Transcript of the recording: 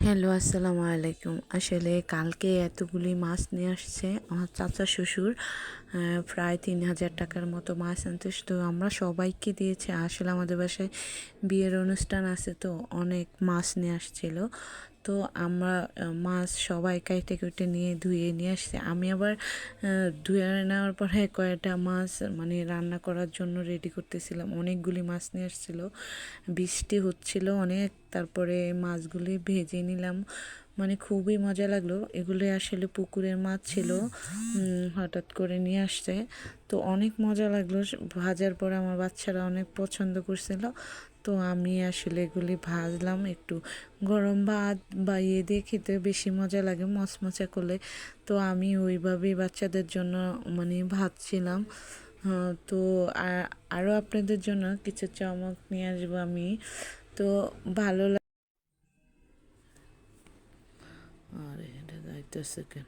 Hello, আসসালামু আলাইকুম। আসলে কালকে এতগুলি মাছ নিয়ে আসছে আমার চাচা শ্বশুর। প্রায় ৩,০০০ টাকার মতো মাছ আনতে। তো আমরা সবাইকে দিয়েছি। আসলে আমাদের বাসায় বিয়ের অনুষ্ঠান আছে, তো অনেক মাছ নিয়ে আসছিল। তো আমরা মাছ সবাই কাইটে কুইটে নিয়ে ধুয়ে নিয়ে আসছি। আমি আবার ধুয়ে নেওয়ার পরে কয়েকটা মাছ মানে রান্না করার জন্য রেডি করতেছিলাম। অনেকগুলি মাছ নিয়ে আসছিল, বৃষ্টি হচ্ছিল অনেক। তারপরে মাছগুলি ভেজে নিলাম, মানে খুবই মজা লাগলো। এগুলো আসলে পুকুরের মাছ ছিল, হঠাৎ করে নিয়ে আসছে। তো অনেক মজা লাগলো ভাজার পরে। আমার বাচ্চারা অনেক পছন্দ করছিল। তো আমি আসলে এগুলি ভাজলাম একটু। গরম ভাত বা ইয়ে দিয়ে খেতে বেশি মজা লাগে মচমচা করলে। তো আমি ওইভাবেই বাচ্চাদের জন্য মানে ভাজছিলাম। তো আরও আপনাদের জন্য কিছু চমক নিয়ে আসবো আমি। তো ভালো লাগে। আর এটা যাইতেছে কেন?